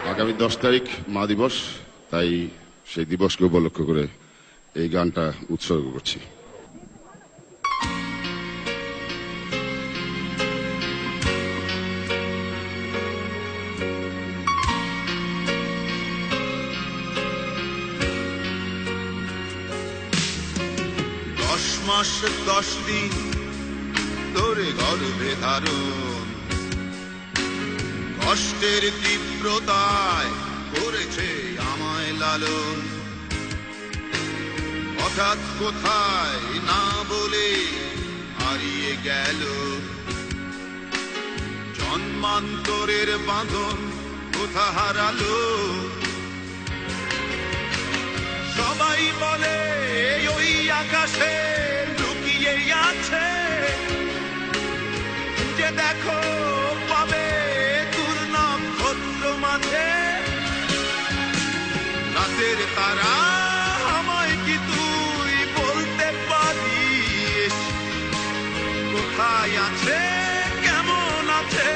আগামী 10 তারিখ মা দিবস, তাই সেই দিবসকে উপলক্ষ করে এই গানটা উৎসর্গ করছি। দশ মাস 10 দিন তোরে গর্ভে ধারণ, কষ্টের তীব্রতায় করেছে আমায় লালন। হঠাৎ কোথায় না বলে হারিয়ে গেল, জন্মান্তরের বাঁধন কোথা হারালো। সবাই বলে ওই আকাশে লুকিয়ে আছে, যে দেখো পাবে দূর নক্ষত্র মাঝে। রাতের তারা আমায় কি তুই বলতে পারিস, কোথায় আছে কেমন আছে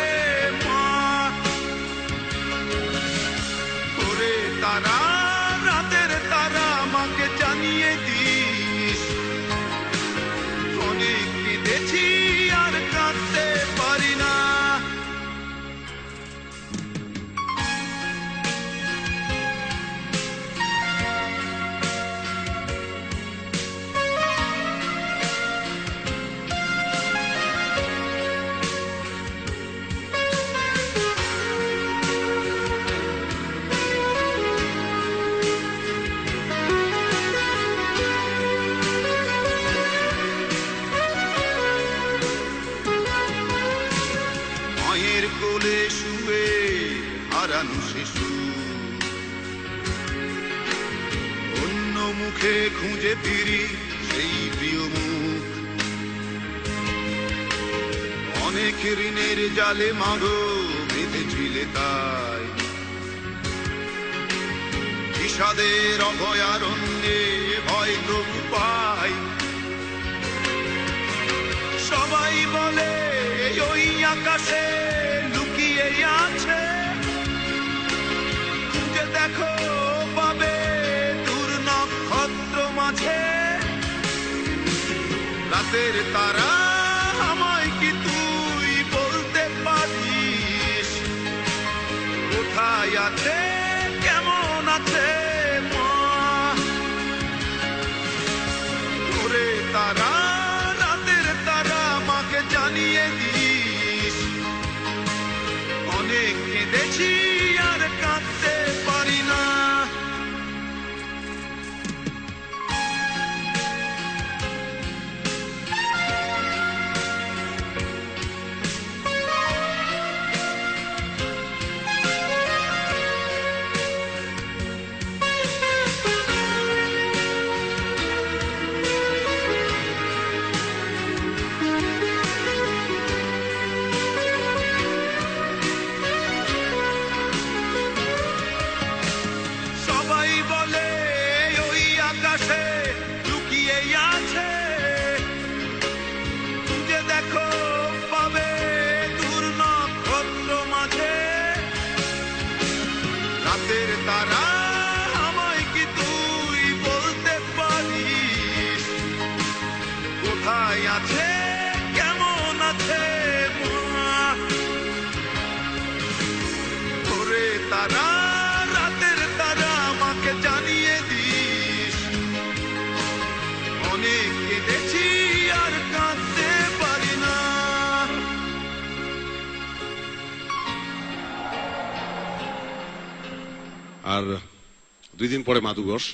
মা? ওরে তারা, রাতের তারা, আমাকে জানিয়ে দিস। অনেক কেঁদেছি আর কাঁদতে পারি না। মায়ের কোলে শুয়ে হারানো শিশু, অন্য মুখে খুঁজে ফিরি সেই প্রিয় মুখ। অনেক ঋণের জালে মাগো বেঁধেছিলে তাই, বিষাদের অভয়ারণ্যে ভয় তবু পাই। সবাই বলে ওই আকাশে লুকিয়ে আছে, খুঁজে দেখো পাবে দূর নক্ষত্র মাঝে। রাতের তারা আমায় কি তুই বলতে পারিস, কোথায় আছে কেমন আছে মা? ওরে তারা, রাতের তারা, আমাকে জানিয়ে দিস। অনেক কেঁদেছি আর কাঁদতে পারি না। সবাই বলে ওই আকাশে লুকিয়ে আছে, যে দেখো পাবে দূর নক্ষত্র মাঝে। রাতের তারা আমায় কি তুই বলতে পারিস, কোথায় আছে কেমন আছে মা? ওরে তারা, রাতের তারা, আমাকে জানিয়ে দিস। অনেক কেঁদেছি আর কাঁদতে পারি না। আর 2 দিন পরে মা দিবস।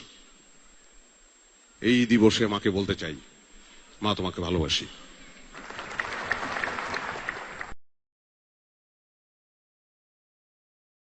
এই দিবসে মাকে বলতে চাই, মা তোমাকে ভালোবাসি।